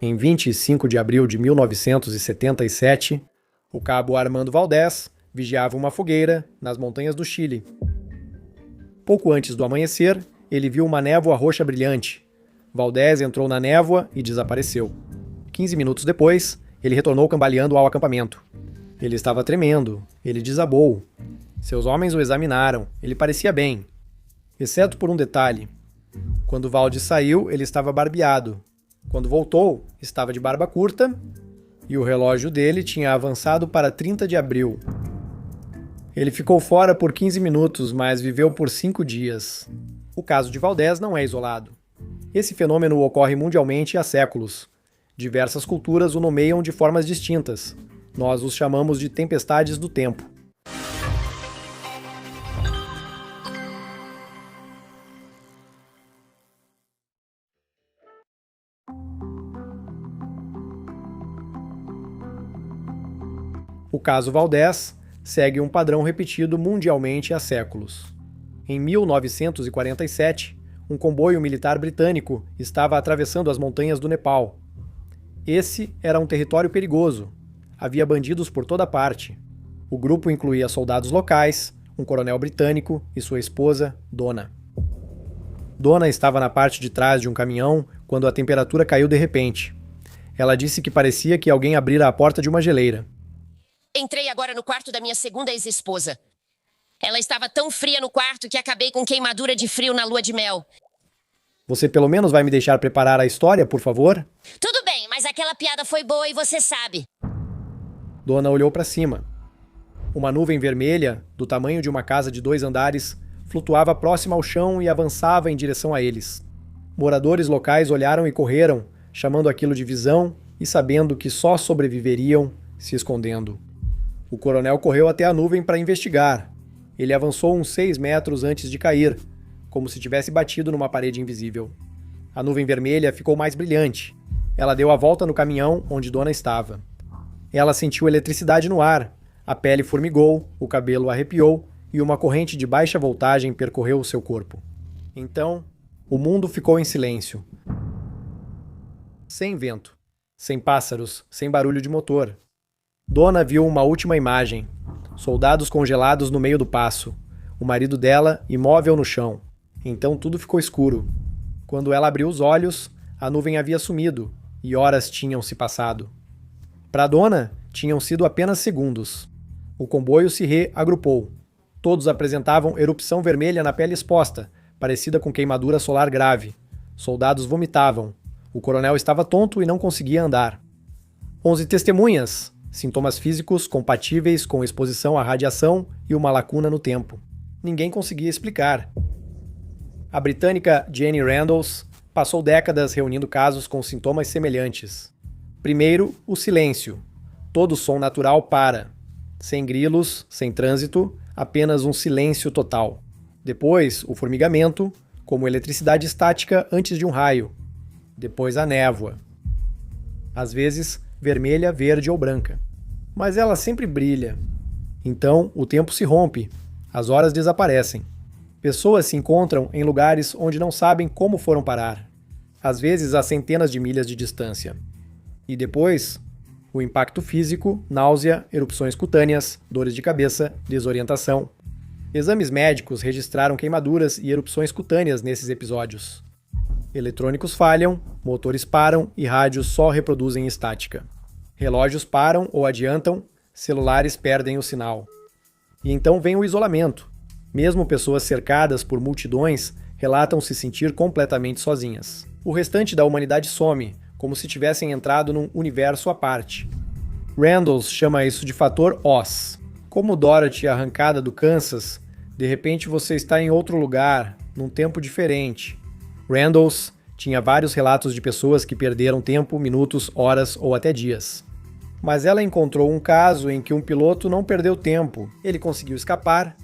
Em 25 de abril de 1977, o cabo Armando Valdez vigiava uma fogueira nas montanhas do Chile. Pouco antes do amanhecer, ele viu uma névoa roxa brilhante. Valdez entrou na névoa e desapareceu. 15 minutos depois, ele retornou cambaleando ao acampamento. Ele estava tremendo, ele desabou. Seus homens o examinaram, ele parecia bem. Exceto por um detalhe. Quando Valdez saiu, ele estava barbeado. Quando voltou, estava de barba curta e o relógio dele tinha avançado para 30 de abril. Ele ficou fora por 15 minutos, mas viveu por 5 dias. O caso de Valdez não é isolado. Esse fenômeno ocorre mundialmente há séculos. Diversas culturas o nomeiam de formas distintas. Nós os chamamos de tempestades do tempo. O caso Valdez segue um padrão repetido mundialmente há séculos. Em 1947, um comboio militar britânico estava atravessando as montanhas do Nepal. Esse era um território perigoso. Havia bandidos por toda parte. O grupo incluía soldados locais, um coronel britânico e sua esposa, Donna. Donna estava na parte de trás de um caminhão quando a temperatura caiu de repente. Ela disse que parecia que alguém abrira a porta de uma geleira. Entrei agora no quarto da minha segunda ex-esposa. Ela estava tão fria no quarto que acabei com queimadura de frio na lua de mel. Você pelo menos vai me deixar preparar a história, por favor? Tudo bem, mas aquela piada foi boa e você sabe. Donna olhou para cima. Uma nuvem vermelha, do tamanho de uma casa de 2 andares, flutuava próxima ao chão e avançava em direção a eles. Moradores locais olharam e correram, chamando aquilo de visão e sabendo que só sobreviveriam se escondendo. O coronel correu até a nuvem para investigar. Ele avançou uns 6 metros antes de cair, como se tivesse batido numa parede invisível. A nuvem vermelha ficou mais brilhante. Ela deu a volta no caminhão onde Donna estava. Ela sentiu eletricidade no ar. A pele formigou, o cabelo arrepiou e uma corrente de baixa voltagem percorreu o seu corpo. Então, o mundo ficou em silêncio. Sem vento, sem pássaros, sem barulho de motor. Donna viu uma última imagem. Soldados congelados no meio do passo. O marido dela imóvel no chão. Então tudo ficou escuro. Quando ela abriu os olhos, a nuvem havia sumido e horas tinham se passado. Para Donna, tinham sido apenas segundos. O comboio se reagrupou. Todos apresentavam erupção vermelha na pele exposta, parecida com queimadura solar grave. Soldados vomitavam. O coronel estava tonto e não conseguia andar. 11 testemunhas. Sintomas físicos compatíveis com exposição à radiação e uma lacuna no tempo. Ninguém conseguia explicar. A britânica Jenny Randles passou décadas reunindo casos com sintomas semelhantes. Primeiro, o silêncio. Todo som natural para. Sem grilos, sem trânsito, apenas um silêncio total. Depois, o formigamento, como eletricidade estática antes de um raio. Depois a névoa. Às vezes, vermelha, verde ou branca. Mas ela sempre brilha. Então, o tempo se rompe. As horas desaparecem. Pessoas se encontram em lugares onde não sabem como foram parar. Às vezes a centenas de milhas de distância. E depois, o impacto físico, náusea, erupções cutâneas, dores de cabeça, desorientação. Exames médicos registraram queimaduras e erupções cutâneas nesses episódios. Eletrônicos falham, motores param e rádios só reproduzem estática. Relógios param ou adiantam, celulares perdem o sinal. E então vem o isolamento. Mesmo pessoas cercadas por multidões relatam se sentir completamente sozinhas. O restante da humanidade some, como se tivessem entrado num universo à parte. Randles chama isso de fator Oz. Como Dorothy arrancada do Kansas, de repente você está em outro lugar, num tempo diferente. Randles tinha vários relatos de pessoas que perderam tempo, minutos, horas ou até dias. Mas ela encontrou um caso em que um piloto não perdeu tempo. Ele conseguiu escapar.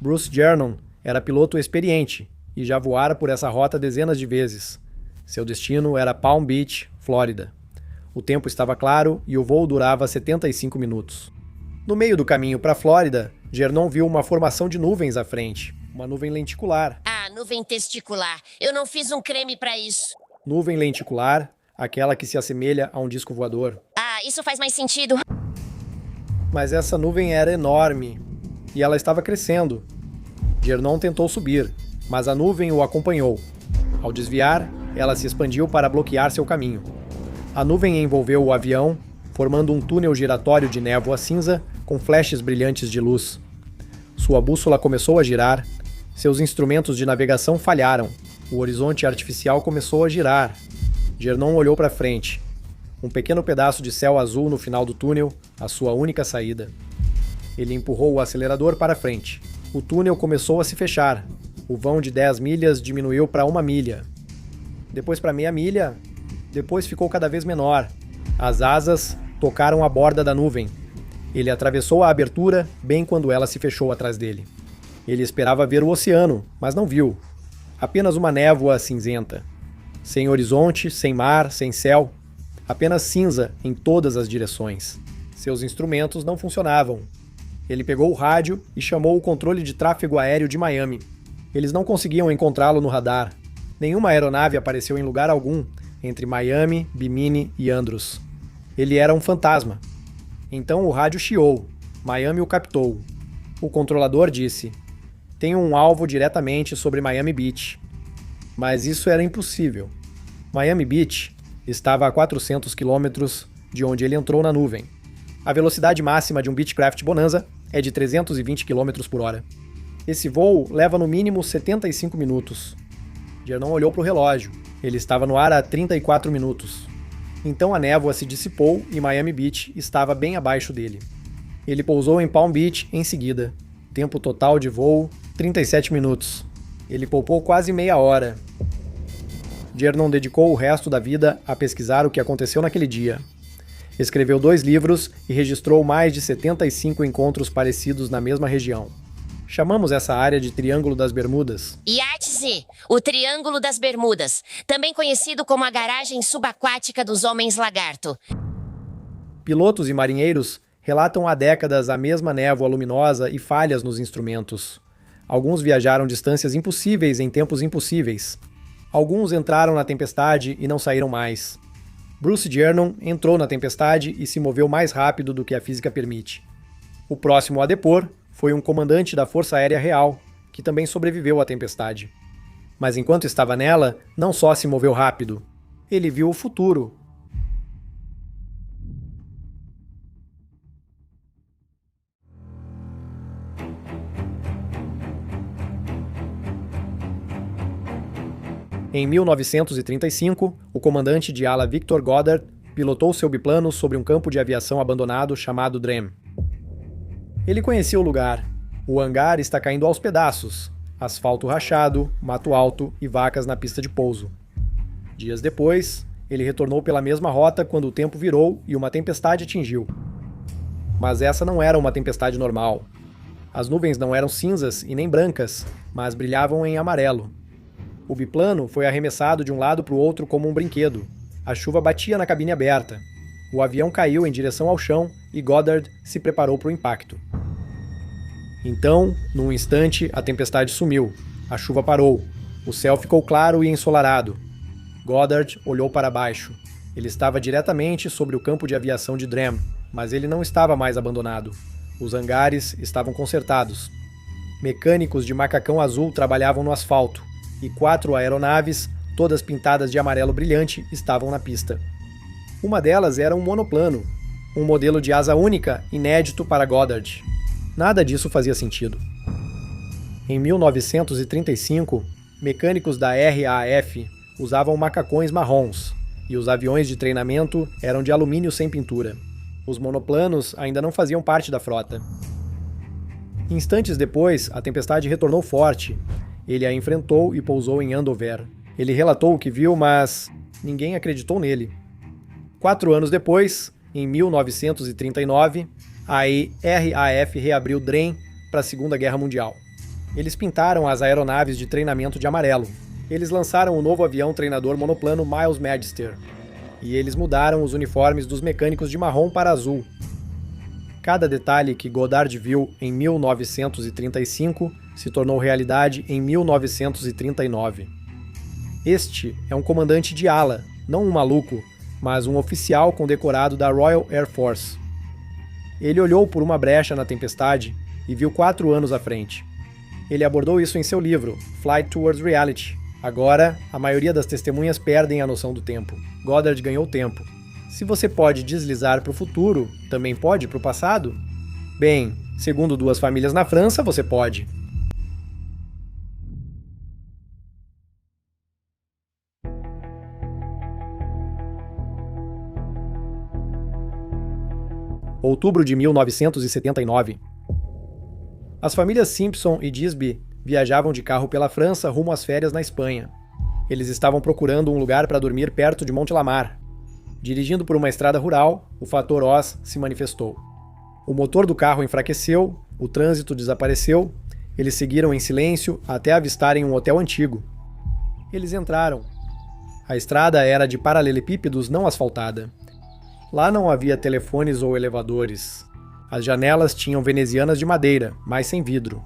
Bruce Jernon era piloto experiente e já voara por essa rota dezenas de vezes. Seu destino era Palm Beach, Flórida. O tempo estava claro e o voo durava 75 minutos. No meio do caminho para a Flórida, Gernon viu uma formação de nuvens à frente, uma nuvem lenticular. Ah, nuvem testicular. Eu não fiz um creme pra isso. Nuvem lenticular, aquela que se assemelha a um disco voador. Ah, isso faz mais sentido. Mas essa nuvem era enorme e ela estava crescendo. Gernon tentou subir, mas a nuvem o acompanhou. Ao desviar, ela se expandiu para bloquear seu caminho. A nuvem envolveu o avião, formando um túnel giratório de névoa cinza com flashes brilhantes de luz. Sua bússola começou a girar, seus instrumentos de navegação falharam, o horizonte artificial começou a girar. Gernon olhou para frente. Um pequeno pedaço de céu azul no final do túnel, a sua única saída. Ele empurrou o acelerador para frente. O túnel começou a se fechar. O vão de 10 milhas diminuiu para 1 milha. Depois para meia milha. Depois ficou cada vez menor. As asas tocaram a borda da nuvem. Ele atravessou a abertura bem quando ela se fechou atrás dele. Ele esperava ver o oceano, mas não viu. Apenas uma névoa cinzenta. Sem horizonte, sem mar, sem céu. Apenas cinza em todas as direções. Seus instrumentos não funcionavam. Ele pegou o rádio e chamou o controle de tráfego aéreo de Miami. Eles não conseguiam encontrá-lo no radar. Nenhuma aeronave apareceu em lugar algum entre Miami, Bimini e Andros. Ele era um fantasma. Então o rádio chiou. Miami o captou. O controlador disse: "Tenho um alvo diretamente sobre Miami Beach." Mas isso era impossível. Miami Beach estava a 400 quilômetros de onde ele entrou na nuvem. A velocidade máxima de um Beechcraft Bonanza é de 320 km por hora. Esse voo leva no mínimo 75 minutos. Gernon olhou para o relógio. Ele estava no ar há 34 minutos. Então a névoa se dissipou e Miami Beach estava bem abaixo dele. Ele pousou em Palm Beach em seguida. Tempo total de voo, 37 minutos. Ele poupou quase meia hora. Gernon dedicou o resto da vida a pesquisar o que aconteceu naquele dia. Escreveu 2 livros e registrou mais de 75 encontros parecidos na mesma região. Chamamos essa área de Triângulo das Bermudas. Iátese, o Triângulo das Bermudas, também conhecido como a garagem subaquática dos homens lagarto. Pilotos e marinheiros relatam há décadas a mesma névoa luminosa e falhas nos instrumentos. Alguns viajaram distâncias impossíveis em tempos impossíveis. Alguns entraram na tempestade e não saíram mais. Bruce Gernon entrou na tempestade e se moveu mais rápido do que a física permite. O próximo a depor foi um comandante da Força Aérea Real, que também sobreviveu à tempestade. Mas enquanto estava nela, não só se moveu rápido, ele viu o futuro. Em 1935, o comandante de ala Victor Goddard pilotou seu biplano sobre um campo de aviação abandonado chamado Drem. Ele conhecia o lugar. O hangar está caindo aos pedaços, asfalto rachado, mato alto e vacas na pista de pouso. Dias depois, ele retornou pela mesma rota quando o tempo virou e uma tempestade atingiu. Mas essa não era uma tempestade normal. As nuvens não eram cinzas e nem brancas, mas brilhavam em amarelo. O biplano foi arremessado de um lado para o outro como um brinquedo. A chuva batia na cabine aberta. O avião caiu em direção ao chão e Goddard se preparou para o impacto. Então, num instante, a tempestade sumiu. A chuva parou. O céu ficou claro e ensolarado. Goddard olhou para baixo. Ele estava diretamente sobre o campo de aviação de Drem, mas ele não estava mais abandonado. Os hangares estavam consertados. Mecânicos de macacão azul trabalhavam no asfalto. E 4 aeronaves, todas pintadas de amarelo brilhante, estavam na pista. Uma delas era um monoplano, um modelo de asa única, inédito para Goddard. Nada disso fazia sentido. Em 1935, mecânicos da RAF usavam macacões marrons, e os aviões de treinamento eram de alumínio sem pintura. Os monoplanos ainda não faziam parte da frota. Instantes depois, a tempestade retornou forte. Ele a enfrentou e pousou em Andover. Ele relatou o que viu, mas ninguém acreditou nele. 4 anos depois, em 1939, a RAF reabriu Drem para a Segunda Guerra Mundial. Eles pintaram as aeronaves de treinamento de amarelo. Eles lançaram o novo avião treinador monoplano Miles Magister. E eles mudaram os uniformes dos mecânicos de marrom para azul. Cada detalhe que Goddard viu em 1935 se tornou realidade em 1939. Este é um comandante de ala, não um maluco, mas um oficial condecorado da Royal Air Force. Ele olhou por uma brecha na tempestade e viu 4 anos à frente. Ele abordou isso em seu livro, Flight Towards Reality. Agora, a maioria das testemunhas perdem a noção do tempo. Goddard ganhou tempo. Se você pode deslizar para o futuro, também pode para o passado? Bem, segundo 2 famílias na França, você pode. Outubro de 1979. As famílias Simpson e Disby viajavam de carro pela França rumo às férias na Espanha. Eles estavam procurando um lugar para dormir perto de Montelamar. Dirigindo por uma estrada rural, o fator Oz se manifestou. O motor do carro enfraqueceu, o trânsito desapareceu, eles seguiram em silêncio até avistarem um hotel antigo. Eles entraram. A estrada era de paralelepípedos não asfaltada. Lá não havia telefones ou elevadores. As janelas tinham venezianas de madeira, mas sem vidro.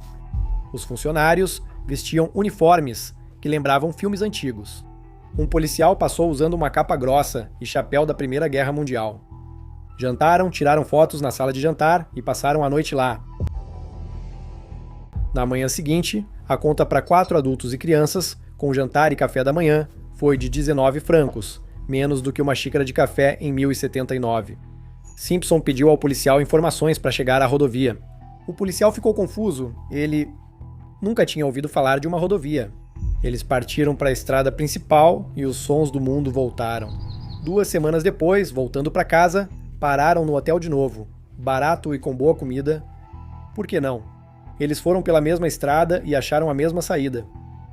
Os funcionários vestiam uniformes que lembravam filmes antigos. Um policial passou usando uma capa grossa e chapéu da Primeira Guerra Mundial. Jantaram, tiraram fotos na sala de jantar e passaram a noite lá. Na manhã seguinte, a conta para 4 adultos e crianças, com jantar e café da manhã, foi de 19 francos, menos do que uma xícara de café em 1079. Simpson pediu ao policial informações para chegar à rodovia. O policial ficou confuso. Ele nunca tinha ouvido falar de uma rodovia. Eles partiram para a estrada principal e os sons do mundo voltaram. 2 semanas depois, voltando para casa, pararam no hotel de novo. Barato e com boa comida. Por que não? Eles foram pela mesma estrada e acharam a mesma saída.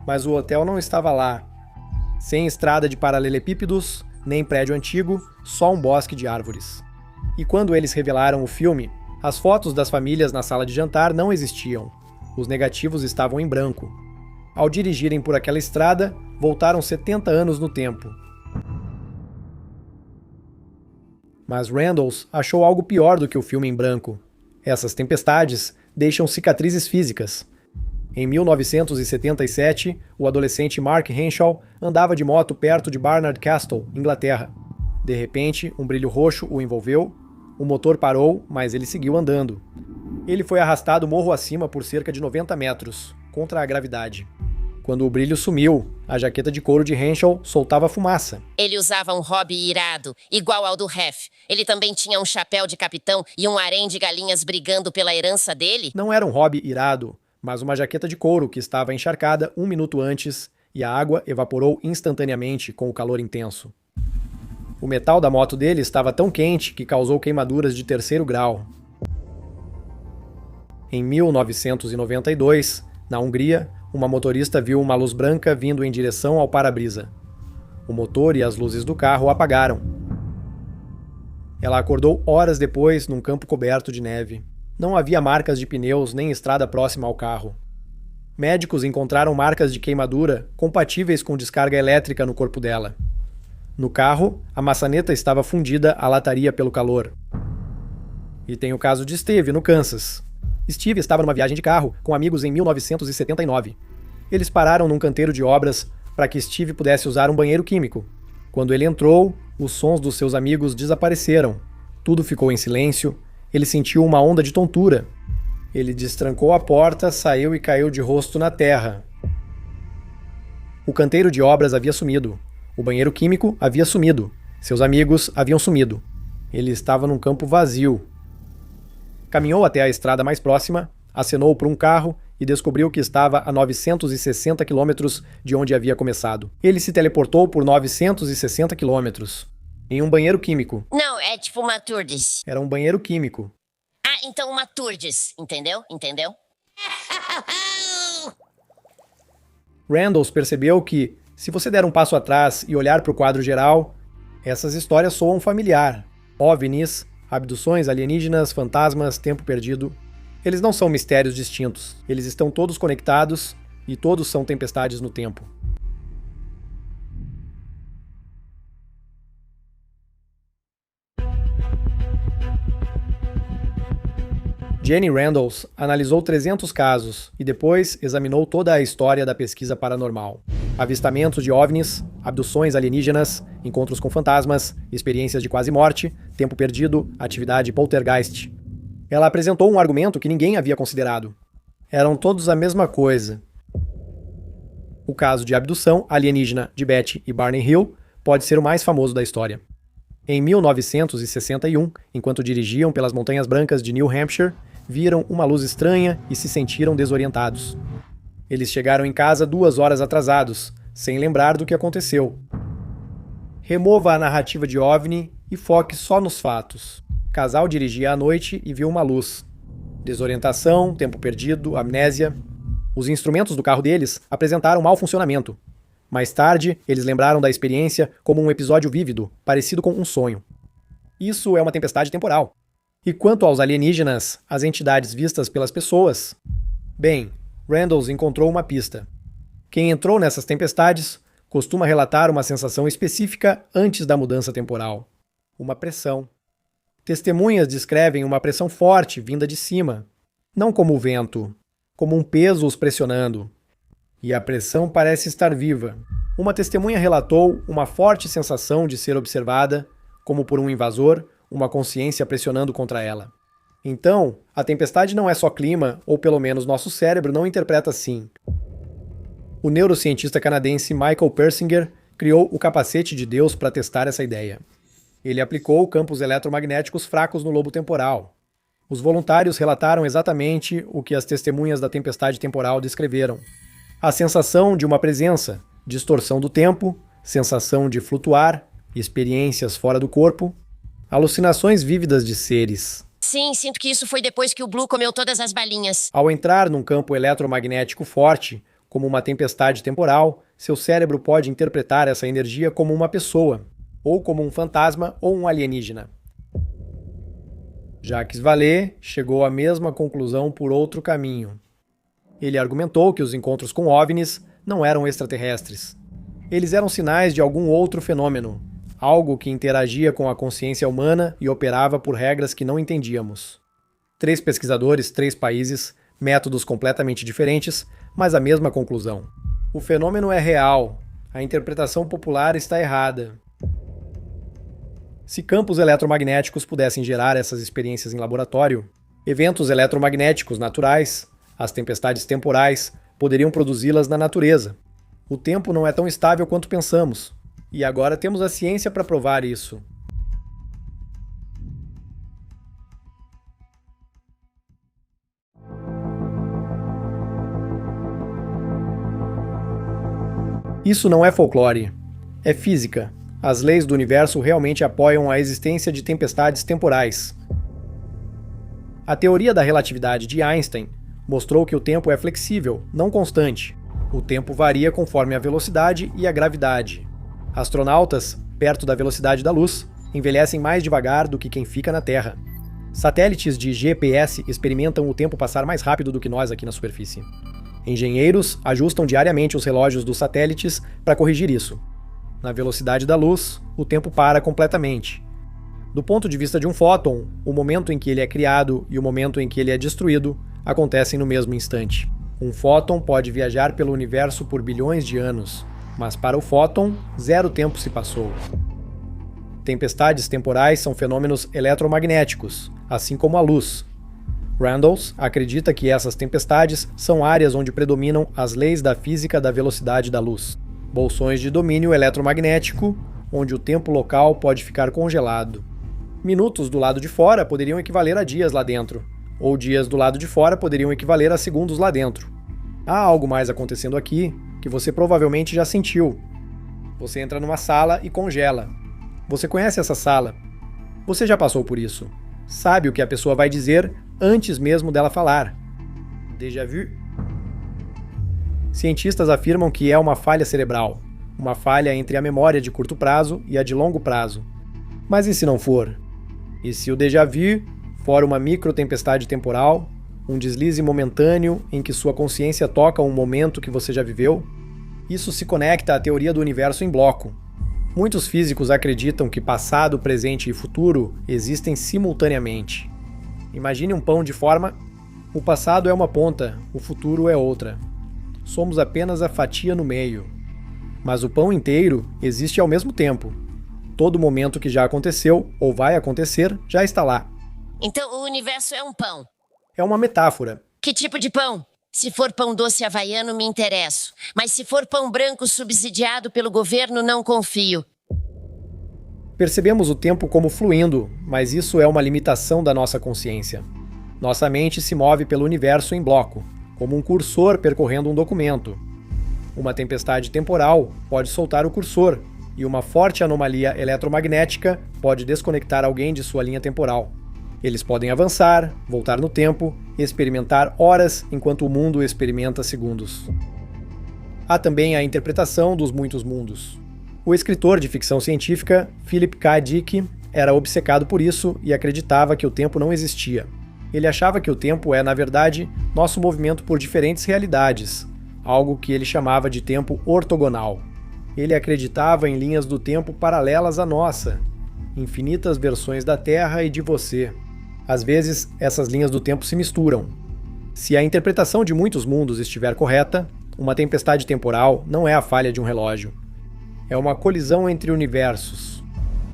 Mas o hotel não estava lá. Sem estrada de paralelepípedos, nem prédio antigo, só um bosque de árvores. E quando eles revelaram o filme, as fotos das famílias na sala de jantar não existiam. Os negativos estavam em branco. Ao dirigirem por aquela estrada, voltaram 70 anos no tempo. Mas Randalls achou algo pior do que o filme em branco. Essas tempestades deixam cicatrizes físicas. Em 1977, o adolescente Mark Henshaw andava de moto perto de Barnard Castle, Inglaterra. De repente, um brilho roxo o envolveu. O motor parou, mas ele seguiu andando. Ele foi arrastado morro acima por cerca de 90 metros, contra a gravidade. Quando o brilho sumiu, a jaqueta de couro de Henshaw soltava fumaça. Ele usava um hobby irado, igual ao do Ref. Ele também tinha um chapéu de capitão e um harém de galinhas brigando pela herança dele? Não era um hobby irado, mas uma jaqueta de couro que estava encharcada 1 minuto antes e a água evaporou instantaneamente com o calor intenso. O metal da moto dele estava tão quente que causou queimaduras de 3º grau. Em 1992, na Hungria, uma motorista viu uma luz branca vindo em direção ao para-brisa. O motor e as luzes do carro apagaram. Ela acordou horas depois num campo coberto de neve. Não havia marcas de pneus nem estrada próxima ao carro. Médicos encontraram marcas de queimadura compatíveis com descarga elétrica no corpo dela. No carro, a maçaneta estava fundida à lataria pelo calor. E tem o caso de Steve, no Kansas. Steve estava numa viagem de carro com amigos em 1979. Eles pararam num canteiro de obras para que Steve pudesse usar um banheiro químico. Quando ele entrou, os sons dos seus amigos desapareceram. Tudo ficou em silêncio. Ele sentiu uma onda de tontura. Ele destrancou a porta, saiu e caiu de rosto na terra. O canteiro de obras havia sumido. O banheiro químico havia sumido. Seus amigos haviam sumido. Ele estava num campo vazio. Caminhou até a estrada mais próxima, acenou por um carro e descobriu que estava a 960 quilômetros de onde havia começado. Ele se teleportou por 960 quilômetros. Em um banheiro químico. Não, é tipo uma Turdes. Era um banheiro químico. Ah, então uma Turdes, entendeu? Entendeu? Randalls percebeu que, se você der um passo atrás e olhar para o quadro geral, essas histórias soam familiar. OVNIs, abduções alienígenas, fantasmas, tempo perdido. Eles não são mistérios distintos. Eles estão todos conectados e todos são tempestades no tempo. Jenny Randles analisou 300 casos e depois examinou toda a história da pesquisa paranormal. Avistamentos de OVNIs, abduções alienígenas, encontros com fantasmas, experiências de quase morte, tempo perdido, atividade poltergeist. Ela apresentou um argumento que ninguém havia considerado. Eram todos a mesma coisa. O caso de abdução alienígena de Betty e Barney Hill pode ser o mais famoso da história. Em 1961, enquanto dirigiam pelas Montanhas Brancas de New Hampshire, viram uma luz estranha e se sentiram desorientados. Eles chegaram em casa 2 horas atrasados, sem lembrar do que aconteceu. Remova a narrativa de OVNI e foque só nos fatos. O casal dirigia à noite e viu uma luz. Desorientação, tempo perdido, amnésia. Os instrumentos do carro deles apresentaram mau funcionamento. Mais tarde, eles lembraram da experiência como um episódio vívido, parecido com um sonho. Isso é uma tempestade temporal. E quanto aos alienígenas, as entidades vistas pelas pessoas? Bem, Randles encontrou uma pista. Quem entrou nessas tempestades costuma relatar uma sensação específica antes da mudança temporal. Uma pressão. Testemunhas descrevem uma pressão forte vinda de cima, não como o vento, como um peso os pressionando. E a pressão parece estar viva. Uma testemunha relatou uma forte sensação de ser observada, como por um invasor, uma consciência pressionando contra ela. Então, a tempestade não é só clima, ou pelo menos nosso cérebro não interpreta assim. O neurocientista canadense Michael Persinger criou o capacete de Deus para testar essa ideia. Ele aplicou campos eletromagnéticos fracos no lobo temporal. Os voluntários relataram exatamente o que as testemunhas da tempestade temporal descreveram. A sensação de uma presença, distorção do tempo, sensação de flutuar, experiências fora do corpo, alucinações vívidas de seres. Sim, sinto que isso foi depois que o Blue comeu todas as balinhas. Ao entrar num campo eletromagnético forte, como uma tempestade temporal, seu cérebro pode interpretar essa energia como uma pessoa, ou como um fantasma ou um alienígena. Jacques Vallée chegou à mesma conclusão por outro caminho. Ele argumentou que os encontros com OVNIs não eram extraterrestres. Eles eram sinais de algum outro fenômeno, algo que interagia com a consciência humana e operava por regras que não entendíamos. 3 pesquisadores, 3 países, métodos completamente diferentes, mas a mesma conclusão. O fenômeno é real, a interpretação popular está errada. Se campos eletromagnéticos pudessem gerar essas experiências em laboratório, eventos eletromagnéticos naturais, as tempestades temporais, poderiam produzi-las na natureza. O tempo não é tão estável quanto pensamos, e agora temos a ciência para provar isso. Isso não é folclore, é física. As leis do universo realmente apoiam a existência de tempestades temporais. A teoria da relatividade de Einstein mostrou que o tempo é flexível, não constante. O tempo varia conforme a velocidade e a gravidade. Astronautas, perto da velocidade da luz, envelhecem mais devagar do que quem fica na Terra. Satélites de GPS experimentam o tempo passar mais rápido do que nós aqui na superfície. Engenheiros ajustam diariamente os relógios dos satélites para corrigir isso. Na velocidade da luz, o tempo para completamente. Do ponto de vista de um fóton, o momento em que ele é criado e o momento em que ele é destruído acontecem no mesmo instante. Um fóton pode viajar pelo universo por bilhões de anos, mas para o fóton, 0 tempo se passou. Tempestades temporais são fenômenos eletromagnéticos, assim como a luz. Randles acredita que essas tempestades são áreas onde predominam as leis da física da velocidade da luz. Bolsões de domínio eletromagnético, onde o tempo local pode ficar congelado. Minutos do lado de fora poderiam equivaler a dias lá dentro, ou dias do lado de fora poderiam equivaler a segundos lá dentro. Há algo mais acontecendo aqui que você provavelmente já sentiu. Você entra numa sala e congela. Você conhece essa sala. Você já passou por isso. Sabe o que a pessoa vai dizer antes mesmo dela falar. Déjà vu? Cientistas afirmam que é uma falha cerebral, uma falha entre a memória de curto prazo e a de longo prazo. Mas e se não for? E se o déjà vu for uma microtempestade temporal, um deslize momentâneo em que sua consciência toca um momento que você já viveu? Isso se conecta à teoria do universo em bloco. Muitos físicos acreditam que passado, presente e futuro existem simultaneamente. Imagine um pão de forma... O passado é uma ponta, o futuro é outra. Somos apenas a fatia no meio. Mas o pão inteiro existe ao mesmo tempo. Todo momento que já aconteceu ou vai acontecer já está lá. Então o universo é um pão. É uma metáfora. Que tipo de pão? Se for pão doce havaiano, me interesso. Mas se for pão branco subsidiado pelo governo, não confio. Percebemos o tempo como fluindo, mas isso é uma limitação da nossa consciência. Nossa mente se move pelo universo em bloco, como um cursor percorrendo um documento. Uma tempestade temporal pode soltar o cursor, e uma forte anomalia eletromagnética pode desconectar alguém de sua linha temporal. Eles podem avançar, voltar no tempo e experimentar horas enquanto o mundo experimenta segundos. Há também a interpretação dos muitos mundos. O escritor de ficção científica Philip K. Dick era obcecado por isso e acreditava que o tempo não existia. Ele achava que o tempo é, na verdade, nosso movimento por diferentes realidades, algo que ele chamava de tempo ortogonal. Ele acreditava em linhas do tempo paralelas à nossa, infinitas versões da Terra e de você. Às vezes, essas linhas do tempo se misturam. Se a interpretação de muitos mundos estiver correta, uma tempestade temporal não é a falha de um relógio. É uma colisão entre universos.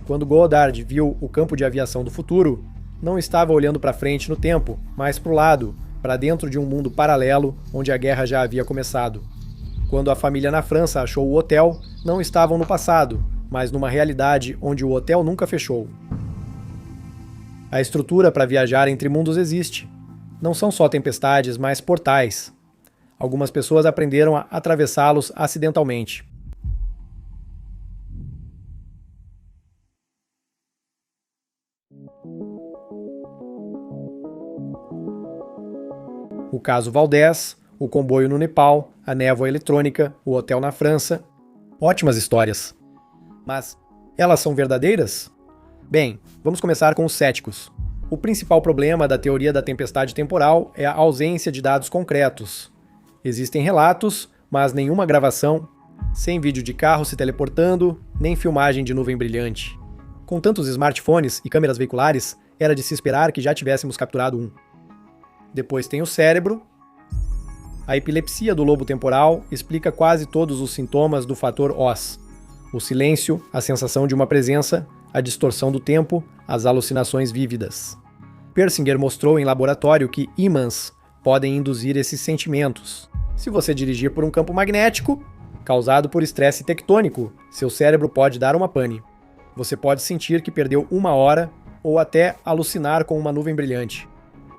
Quando Goddard viu o campo de aviação do futuro, não estava olhando para frente no tempo, mas para o lado, para dentro de um mundo paralelo onde a guerra já havia começado. Quando a família na França achou o hotel, não estavam no passado, mas numa realidade onde o hotel nunca fechou. A estrutura para viajar entre mundos existe. Não são só tempestades, mas portais. Algumas pessoas aprenderam a atravessá-los acidentalmente. O caso Valdez, o comboio no Nepal, a névoa eletrônica, o hotel na França. Ótimas histórias. Mas elas são verdadeiras? Bem, vamos começar com os céticos. O principal problema da teoria da tempestade temporal é a ausência de dados concretos. Existem relatos, mas nenhuma gravação, sem vídeo de carro se teleportando, nem filmagem de nuvem brilhante. Com tantos smartphones e câmeras veiculares, era de se esperar que já tivéssemos capturado um. Depois tem o cérebro. A epilepsia do lobo temporal explica quase todos os sintomas do fator Oz. O silêncio, a sensação de uma presença, a distorção do tempo, as alucinações vívidas. Persinger mostrou em laboratório que ímãs podem induzir esses sentimentos. Se você dirigir por um campo magnético, causado por estresse tectônico, seu cérebro pode dar uma pane. Você pode sentir que perdeu uma hora ou até alucinar com uma nuvem brilhante.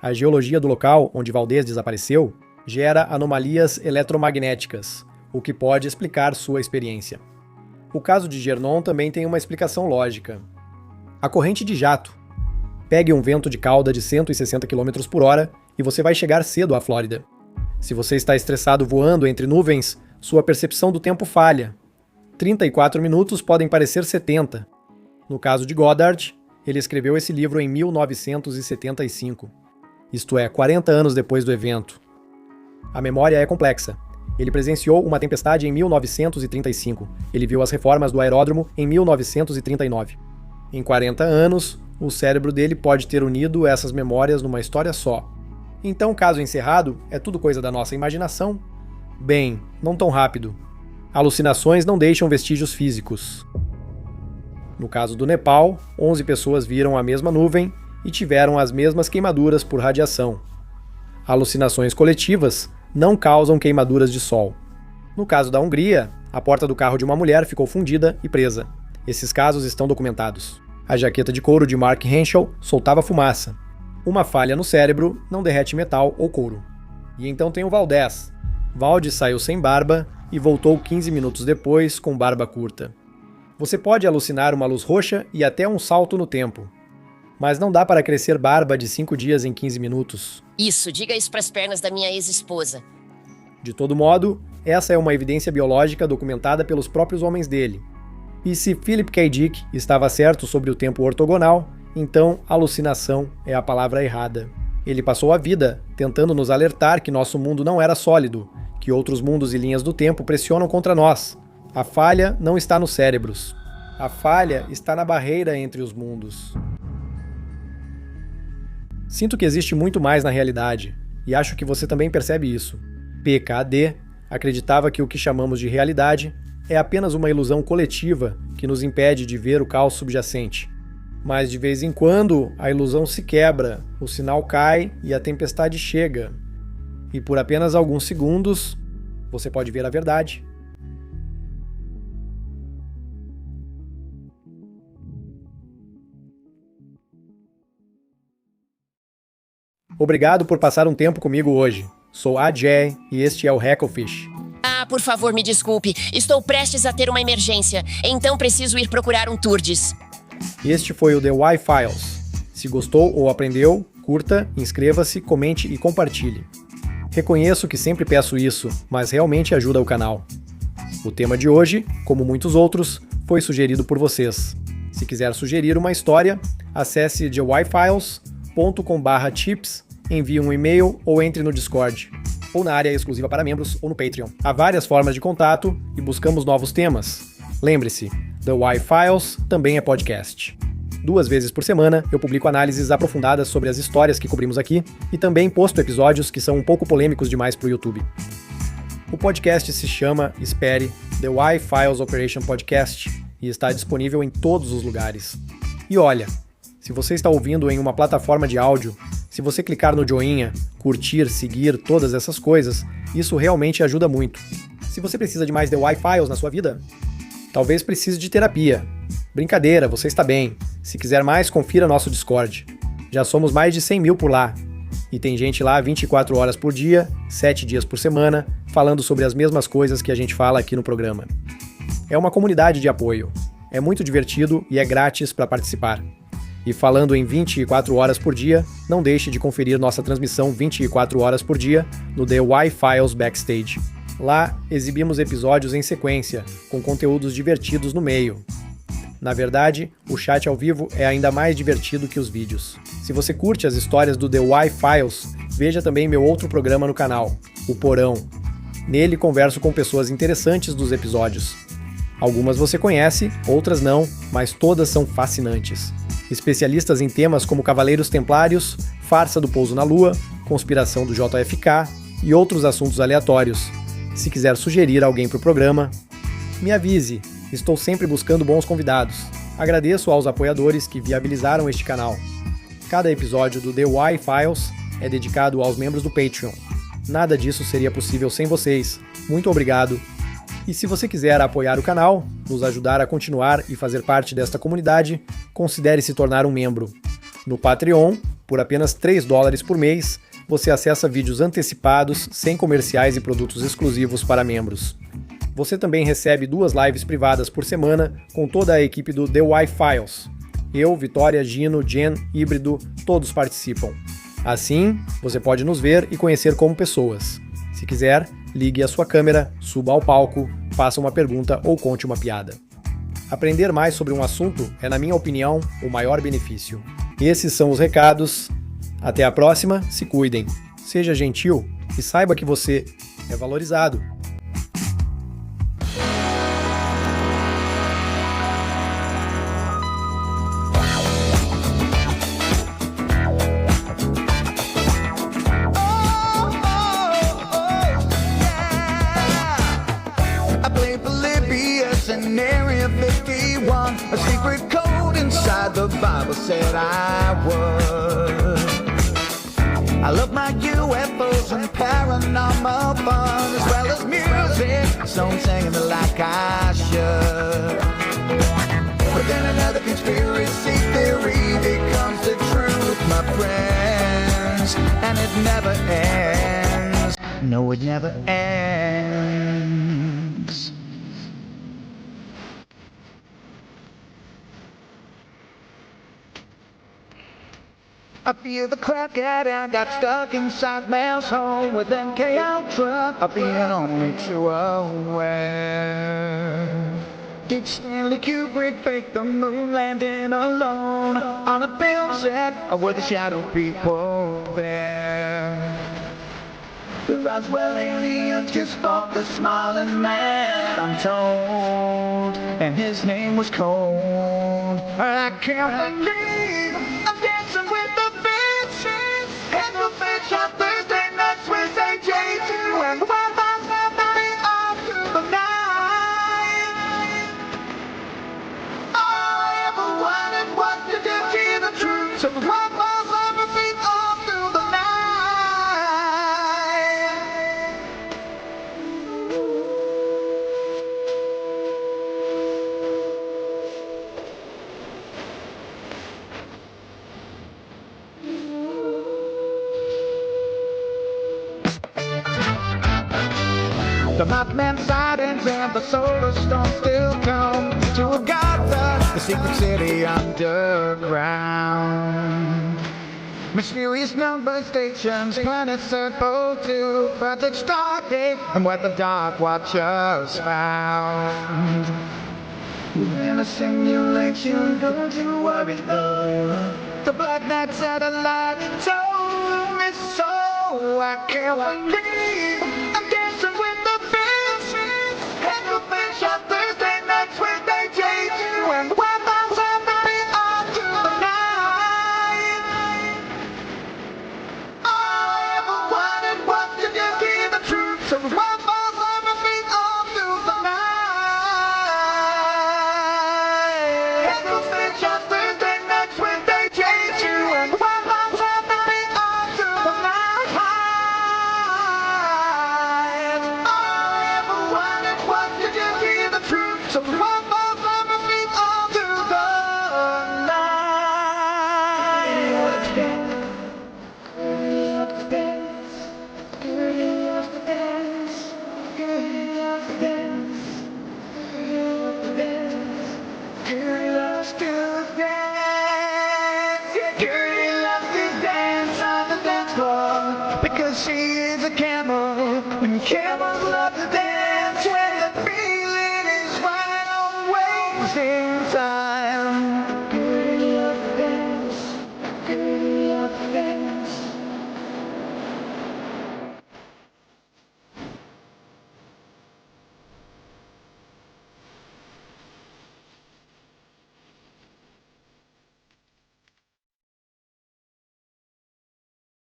A geologia do local onde Valdez desapareceu gera anomalias eletromagnéticas, o que pode explicar sua experiência. O caso de Gernon também tem uma explicação lógica. A corrente de jato. Pegue um vento de cauda de 160 km por hora e você vai chegar cedo à Flórida. Se você está estressado voando entre nuvens, sua percepção do tempo falha. 34 minutos podem parecer 70. No caso de Goddard, ele escreveu esse livro em 1975. Isto é, 40 anos depois do evento. A memória é complexa. Ele presenciou uma tempestade em 1935. Ele viu as reformas do aeródromo em 1939. Em 40 anos, o cérebro dele pode ter unido essas memórias numa história só. Então, caso encerrado, é tudo coisa da nossa imaginação? Bem, não tão rápido. Alucinações não deixam vestígios físicos. No caso do Nepal, 11 pessoas viram a mesma nuvem e tiveram as mesmas queimaduras por radiação. Alucinações coletivas não causam queimaduras de sol. No caso da Hungria, a porta do carro de uma mulher ficou fundida e presa. Esses casos estão documentados. A jaqueta de couro de Mark Henschel soltava fumaça. Uma falha no cérebro não derrete metal ou couro. E então tem o Valdez. Valde saiu sem barba e voltou 15 minutos depois com barba curta. Você pode alucinar uma luz roxa e até um salto no tempo. Mas não dá para crescer barba de 5 dias em 15 minutos. Isso, diga isso pras pernas da minha ex-esposa. De todo modo, essa é uma evidência biológica documentada pelos próprios homens dele. E se Philip K. Dick estava certo sobre o tempo ortogonal, então alucinação é a palavra errada. Ele passou a vida tentando nos alertar que nosso mundo não era sólido, que outros mundos e linhas do tempo pressionam contra nós. A falha não está nos cérebros. A falha está na barreira entre os mundos. Sinto que existe muito mais na realidade, e acho que você também percebe isso. PKD acreditava que o que chamamos de realidade é apenas uma ilusão coletiva que nos impede de ver o caos subjacente. Mas de vez em quando a ilusão se quebra, o sinal cai e a tempestade chega. E por apenas alguns segundos, você pode ver a verdade. Obrigado por passar um tempo comigo hoje. Sou Ajay e este é o Hacklefish. Por favor, me desculpe. Estou prestes a ter uma emergência, então preciso ir procurar um Turdes. Este foi o The Why Files. Se gostou ou aprendeu, curta, inscreva-se, comente e compartilhe. Reconheço que sempre peço isso, mas realmente ajuda o canal. O tema de hoje, como muitos outros, foi sugerido por vocês. Se quiser sugerir uma história, acesse thewhyfiles.com/tips, envie um e-mail ou entre no Discord, ou na área exclusiva para membros ou no Patreon. Há várias formas de contato e buscamos novos temas. Lembre-se, The Why Files também é podcast. 2 vezes por semana eu publico análises aprofundadas sobre as histórias que cobrimos aqui e também posto episódios que são um pouco polêmicos demais para o YouTube. O podcast se chama, espere, The Why Files Operation Podcast e está disponível em todos os lugares. E olha, se você está ouvindo em uma plataforma de áudio, se você clicar no joinha, curtir, seguir, todas essas coisas, isso realmente ajuda muito. Se você precisa de mais The Why Files na sua vida, talvez precise de terapia. Brincadeira, você está bem. Se quiser mais, confira nosso Discord. Já somos mais de 100 mil por lá. E tem gente lá 24 horas por dia, 7 dias por semana, falando sobre as mesmas coisas que a gente fala aqui no programa. É uma comunidade de apoio. É muito divertido e é grátis para participar. E falando em 24 horas por dia, não deixe de conferir nossa transmissão 24 horas por dia no The Why Files Backstage. Lá, exibimos episódios em sequência, com conteúdos divertidos no meio. Na verdade, o chat ao vivo é ainda mais divertido que os vídeos. Se você curte as histórias do The Why Files, veja também meu outro programa no canal, O Porão. Nele converso com pessoas interessantes dos episódios. Algumas você conhece, outras não, mas todas são fascinantes. Especialistas em temas como Cavaleiros Templários, farsa do pouso na Lua, conspiração do JFK e outros assuntos aleatórios. Se quiser sugerir alguém para o programa, me avise, estou sempre buscando bons convidados. Agradeço aos apoiadores que viabilizaram este canal. Cada episódio do The Why Files é dedicado aos membros do Patreon. Nada disso seria possível sem vocês. Muito obrigado. E se você quiser apoiar o canal, nos ajudar a continuar e fazer parte desta comunidade, considere se tornar um membro. No Patreon, por apenas $3 por mês, você acessa vídeos antecipados, sem comerciais e produtos exclusivos para membros. Você também recebe 2 lives privadas por semana com toda a equipe do The Why Files. Eu, Vitória, Gino, Jen, Híbrido, todos participam. Assim, você pode nos ver e conhecer como pessoas. Se quiser, ligue a sua câmera, suba ao palco, faça uma pergunta ou conte uma piada. Aprender mais sobre um assunto é, na minha opinião, o maior benefício. Esses são os recados. Até a próxima, se cuidem. Seja gentil e saiba que você é valorizado. A secret code inside the Bible said I would. I love my UFOs and paranormal fun, as well as music, so I'm singing it like I should. But then another conspiracy theory becomes the truth, my friends, and it never ends. No, it never ends. I feel the clock and I got stuck inside Mel's home with MK Ultra. I'll be an only two away. Did Stanley Kubrick fake the moon landing alone on a film set, or were the shadow people there? The Roswell aliens just fought the smiling man, I'm told, and his name was Cold. I can't believe I'm dancing with the bitches. The Mothman sightings and the solar storm still come to a the secret city underground. Mysterious number stations, planets circle to Project Stargate, and what the Dark Watchers found. In a simulation, don't you worry though. The Black Knight satellite told me so. I can't believe I'm dancing with the fishes. And the fish on Thursday nights when they chase you. And when I'm suddenly on to the night. All I ever wanted was to just hear the truth. So one more summer feet on through the night. And the fish on Thursday nights when they chase you. And when I'm suddenly on to the night. All I ever wanted was to just hear the truth. So one more summer feet on through the because she is a camel, and camels love